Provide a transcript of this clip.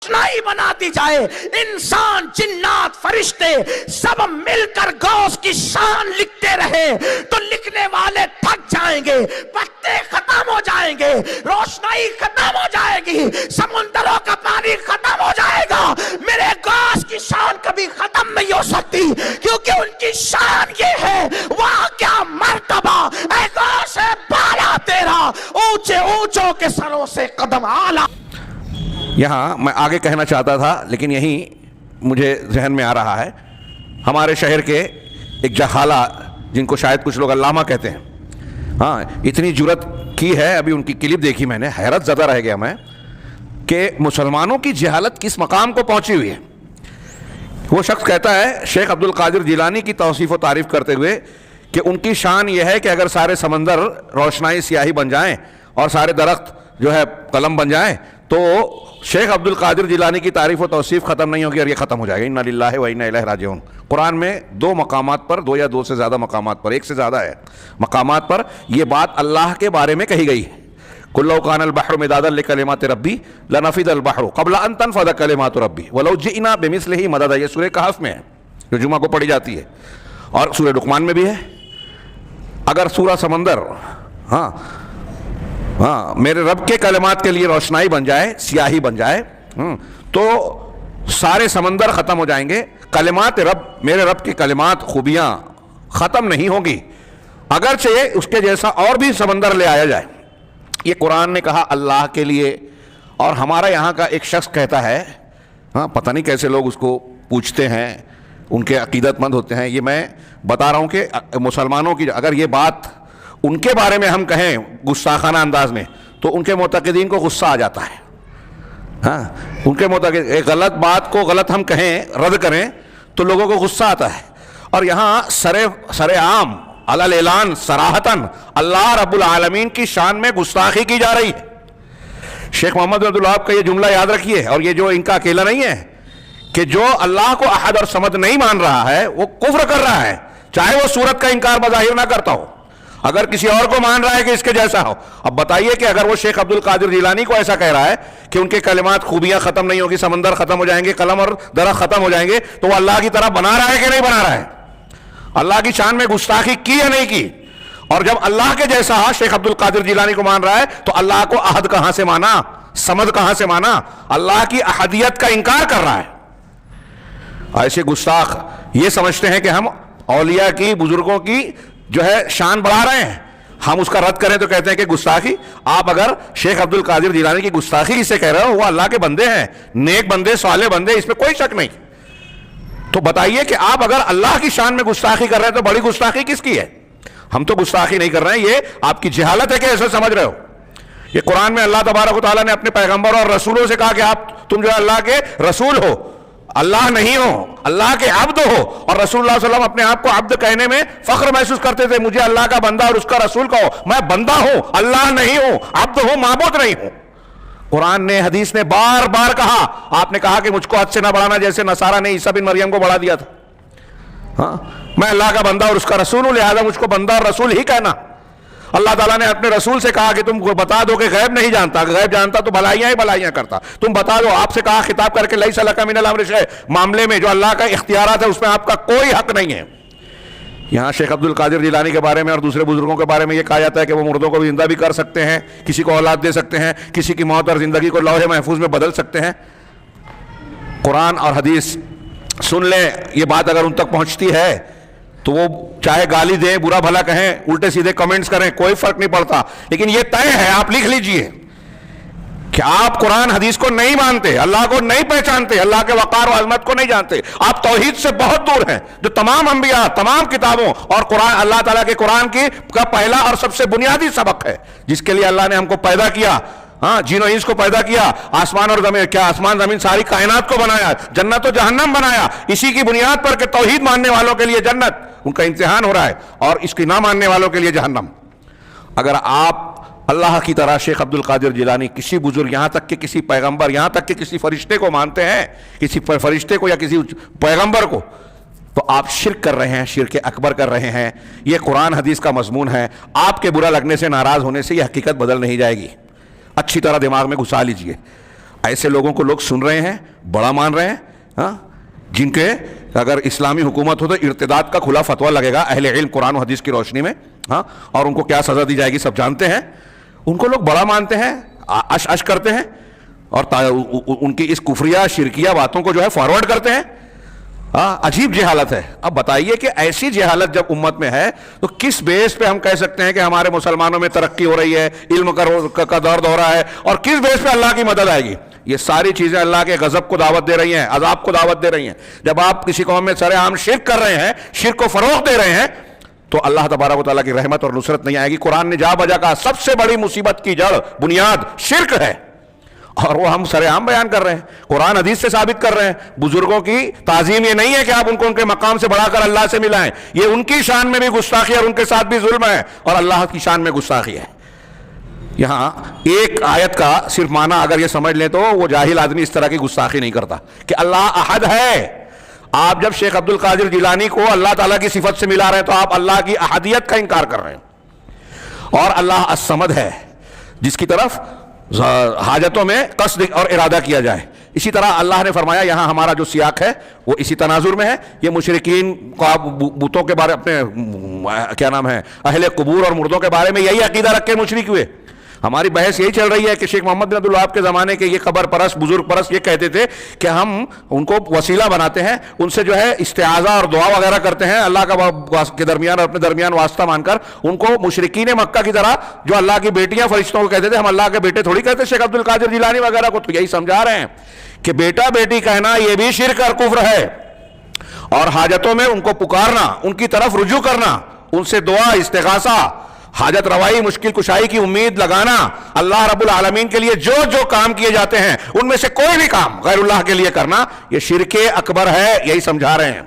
रोशनाई बना दी जाए, इंसान, जिन्नात, फरिश्ते सब मिलकर गौस की शान लिखते रहे तो लिखने वाले थक जाएंगे, पत्ते खत्म हो जाएंगे, रोशनाई खत्म हो जाएगी, समुंदरों का पानी खत्म हो जाएगा। मेरे गौस की शान कभी खत्म नहीं हो सकती, क्योंकि उनकी शान ये है, वहां क्या मर्तबा ऐ गौस है बाला तेरा, ऊंचे ऊंचों के सरों से कदम आला। यहाँ मैं आगे कहना चाहता था, लेकिन यहीं मुझे जहन में आ रहा है, हमारे शहर के एक जहाला, जिनको शायद कुछ लोग अल्लामा कहते हैं, हाँ, इतनी जुर्रत की है, अभी उनकी क्लिप देखी मैंने, हैरत ज़दा रह गया मैं कि मुसलमानों की जहालत किस मकाम को पहुंची हुई है। वो शख्स कहता है शेख अब्दुल कादिर जिलानी की तौसीफ़ व तारीफ़ करते हुए कि उनकी शान यह है कि अगर सारे समंदर रोशनाई स्याही बन जाएं और सारे दरख्त जो है कलम बन जाएं तो शेख अब्दुल कादिर जिलानी की तारीफ़ व तौसीफ़ ख़त्म नहीं होगी और ये ख़त्म हो जाएगा। इन्ना लिल्लाहि व इन्ना इलैहि राजिऊन। कुरान में दो मकामात पर, दो या दो से ज़्यादा मकामात पर, एक से ज़्यादा है मकामात पर यह बात अल्लाह के बारे में कही गई है। कुल्लौ कानल बहरु मिदादन लिकलिमाति रब्बी लनफिदल बहरु क़ब्ल अन तनफ़द कलिमातु रब्बी वलौ जिअना बिमिस्लिही मददा। ये सूरह कहफ़ में है, जो जुमा को पढ़ी जाती है, और सूरह लुक़मान में भी है। अगर सूरा समंदर हाँ मेरे रब के कलिमात के लिए रोशनाई बन जाए, स्याही बन जाए, तो सारे समंदर ख़त्म हो जाएंगे। कलिमात रब, मेरे रब की कलिमात, खूबियाँ ख़त्म नहीं होंगी, अगरचे उसके जैसा और भी समंदर ले आया जाए। ये कुरान ने कहा अल्लाह के लिए। और हमारा यहाँ का एक शख्स कहता है, हाँ, पता नहीं कैसे लोग उसको पूछते हैं, उनके अकीदतमंद होते हैं। ये मैं बता रहा हूँ कि मुसलमानों की अगर ये बात उनके बारे में हम कहें गुस्साखाना अंदाज में तो उनके मुतक़िदीन को गुस्सा आ जाता है। हाँ, उनके मुतक़िद एक गलत बात को गलत हम कहें, रद्द करें तो लोगों को गुस्सा आता है। और यहाँ सरे आम अलल ऐलान सराहतन अल्लाह रब्बुल आलमीन की शान में गुस्ताखी की जा रही है। शेख मोहम्मद बिन अब्दुल वहाब का ये जुमला याद रखिए, और ये जो इनका अकेला नहीं है कि जो अल्लाह को अहद और समद नहीं मान रहा है वो कुफ्र कर रहा है, चाहे वो सूरत का इनकार बज़ाहिर ना करता हो, अगर किसी और को मान रहा है कि इसके जैसा हो। अब बताइए कि अगर वो शेख अब्दुल कादिर जिलानी को ऐसा कह रहा है कि उनके कलिमात, खूबियां खत्म नहीं होगी, समंदर खत्म हो जाएंगे, कलम और दरख्त खत्म हो जाएंगे, तो वो अल्लाह की तरफ बना रहा है कि नहीं बना रहा है? अल्लाह की शान में गुस्ताखी की या नहीं की? और जब अल्लाह के जैसा शेख अब्दुल कादिर जिलानी को मान रहा है तो अल्लाह को अहद कहां से माना, समद कहां से माना? अल्लाह की अहदियत का इनकार कर रहा है। ऐसे गुस्ताख ये समझते हैं कि हम औलिया की, बुजुर्गों की जो है शान बढ़ा रहे हैं। हम उसका रद्द करें तो कहते हैं कि गुस्ताखी। आप अगर शेख अब्दुल कादिर जिलानी की गुस्ताखी किससे कह रहे हो? वो अल्लाह के बंदे हैं, नेक बंदे, साले बंदे, इसमें कोई शक नहीं। तो बताइए कि आप अगर अल्लाह की शान में गुस्ताखी कर रहे हैं तो बड़ी गुस्ताखी किसकी है? हम तो गुस्ताखी नहीं कर रहे हैं, ये आपकी जहालत है कि ऐसे समझ रहे हो। ये कुरान में अल्लाह तबारक व तआला ने अपने पैगंबर और रसूलों से कहा कि आप, तुम जो है अल्लाह के रसूल हो, अल्लाह नहीं हो, अल्लाह के अब्द हो। और रसूलुल्लाह सल्लल्लाहु अलैहि वसल्लम अपने आप को अब्द कहने में फख्र महसूस करते थे, मुझे अल्लाह का बंदा और उसका रसूल कहो, मैं बंदा हूं, अल्लाह नहीं हूं, अब्द हूं, माबूद नहीं हूं। कुरान ने, हदीस ने बार बार कहा। आपने कहा कि मुझको हद से ना बढ़ाना, जैसे नसारा ने ईसा बिन मरियम को बढ़ा दिया था। हाँ, मैं अल्लाह का बंदा और उसका रसूल हूं, लिहाजा मुझको बंदा और रसूल ही कहना। अल्लाह ताला ने अपने रसूल से कहा कि तुम बता दो कि गैब नहीं जानता, गैब जानता तो भलाइयां ही भलाइयां करता, तुम बता दो। आपसे कहा खिताब करके लैसा लका मिनल अम्रि शै, मामले में जो अल्लाह का इख्तियारात है उसमें आपका कोई हक नहीं है। यहाँ शेख अब्दुल कादिर जिलानी के बारे में और दूसरे बुजुर्गों के बारे में ये कहा जाता है कि वो मुर्दों को भी जिंदा भी कर सकते हैं, किसी को औलाद दे सकते हैं, किसी की मौत और जिंदगी को लौहे महफूज में बदल सकते हैं। कुरान और हदीस सुन ले, ये बात अगर उन तक पहुंचती है तो वो चाहे गाली दें, बुरा भला कहें, उल्टे सीधे कमेंट्स करें, कोई फर्क नहीं पड़ता। लेकिन ये तय है, आप लिख लीजिए कि आप कुरान हदीस को नहीं मानते, अल्लाह को नहीं पहचानते, अल्लाह के वक़ार और अज़मत को नहीं जानते, आप तौहीद से बहुत दूर हैं। जो तमाम अंबिया, तमाम किताबों और कुरान, अल्लाह ताला के कुरान की का पहला और सबसे बुनियादी सबक है, जिसके लिए अल्लाह ने हमको पैदा किया। हाँ, जीनो इंस को पैदा किया, आसमान और जमीन, क्या आसमान जमीन सारी कायनात को बनाया, जन्नत और जहन्नम बनाया, इसी की बुनियाद पर कि तौहीद मानने वालों के लिए जन्नत, उनका इम्तिहान हो रहा है, और इसकी ना मानने वालों के लिए जहन्नम। अगर आप अल्लाह की तरह शेख अब्दुल कादिर जिलानी, किसी बुजुर्ग, यहाँ तक कि किसी पैगंबर, यहाँ तक कि किसी फरिश्ते को मानते हैं, किसी फरिश्ते को या किसी पैगंबर को, तो आप शिर्क कर रहे हैं, शिर्क अकबर कर रहे हैं। ये कुरान हदीस का मजमून है। आपके बुरा लगने से, नाराज होने से ये हकीकत बदल नहीं जाएगी। अच्छी तरह दिमाग में घुसा लीजिए। ایسے لوگوں کو لوگ سن رہے ہیں, بڑا مان رہے ہیں, ہاں, جن کے اگر اسلامی حکومت ہو تو ارتداد کا کھلا فتویٰ لگے گا اہل علم قرآن و حدیث کی روشنی میں, ہاں, اور ان کو کیا سزا دی جائے گی سب جانتے ہیں. ان کو لوگ بڑا مانتے ہیں, اش اش کرتے ہیں, اور ان کی اس کفریہ شرکیہ باتوں کو جو ہے فارورڈ کرتے ہیں. عجیب جہالت ہے. اب بتائیے کہ ایسی جہالت جب امت میں ہے تو کس بیس پہ ہم کہہ سکتے ہیں کہ ہمارے مسلمانوں میں ترقی ہو رہی ہے, علم کا دور ہو رہا ہے, اور کس بیس پہ اللہ کی مدد آئے گی؟ یہ ساری چیزیں اللہ کے غضب کو دعوت دے رہی ہیں, عذاب کو دعوت دے رہی ہیں. جب آپ کسی قوم میں سر عام شرک کر رہے ہیں, شرک کو فروغ دے رہے ہیں, تو اللہ تبارک و تعالیٰ کی رحمت اور نصرت نہیں آئے گی. قرآن نے جا بجا کہا سب سے بڑی مصیبت کی جڑ بنیاد شرک ہے, اور وہ ہم سر عام بیان کر رہے ہیں, قرآن حدیث سے ثابت کر رہے ہیں. بزرگوں کی تعظیم یہ نہیں ہے کہ آپ ان کو ان کے مقام سے بڑھا کر اللہ سے ملائیں, یہ ان کی شان میں بھی گستاخی اور ان کے ساتھ بھی ظلم ہے, اور اللہ کی شان میں گستاخی ہے. یہاں ایک آیت کا صرف معنی اگر یہ سمجھ لیں تو وہ جاہل آدمی اس طرح کی گستاخی نہیں کرتا کہ اللہ احد ہے. آپ جب شیخ عبد القادر جیلانی کو اللہ تعالیٰ کی صفت سے ملا رہے ہیں تو آپ اللہ کی احدیت کا انکار کر رہے ہیں. اور اللہ الصمد ہے جس کی طرف حاجتوں میں قصد اور ارادہ کیا جائے. اسی طرح اللہ نے فرمایا, یہاں ہمارا جو سیاق ہے وہ اسی تناظر میں ہے. یہ مشرکین کو بتوں کے بارے اپنے کیا نام ہے اہل قبور اور مردوں کے بارے میں یہی عقیدہ رکھ کے مشرک ہوئے. ہماری بحث یہی چل رہی ہے کہ شیخ محمد بن عبد الوہاب کے زمانے کے یہ قبر پرست بزرگ پرست یہ کہتے تھے کہ ہم ان کو وسیلہ بناتے ہیں, ان سے جو ہے استعاذہ اور دعا وغیرہ کرتے ہیں اللہ کا کے درمیان اور اپنے درمیان واسطہ مان کر. ان کو مشرکین مکہ کی طرح جو اللہ کی بیٹیاں فرشتوں کو کہتے تھے, ہم اللہ کے بیٹے تھوڑی کہتے شیخ عبد القادر جیلانی وغیرہ کو, تو یہی سمجھا رہے ہیں کہ بیٹا بیٹی کہنا یہ بھی شرک اور کفر ہے, اور حاجتوں میں ان کو پکارنا, ان کی طرف رجوع کرنا, ان سے دعا استغاثہ حاجت روائی مشکل کشائی کی امید لگانا, اللہ رب العالمین کے لیے جو جو کام کیے جاتے ہیں ان میں سے کوئی بھی کام غیر اللہ کے لیے کرنا, یہ شرک اکبر ہے, یہی سمجھا رہے ہیں.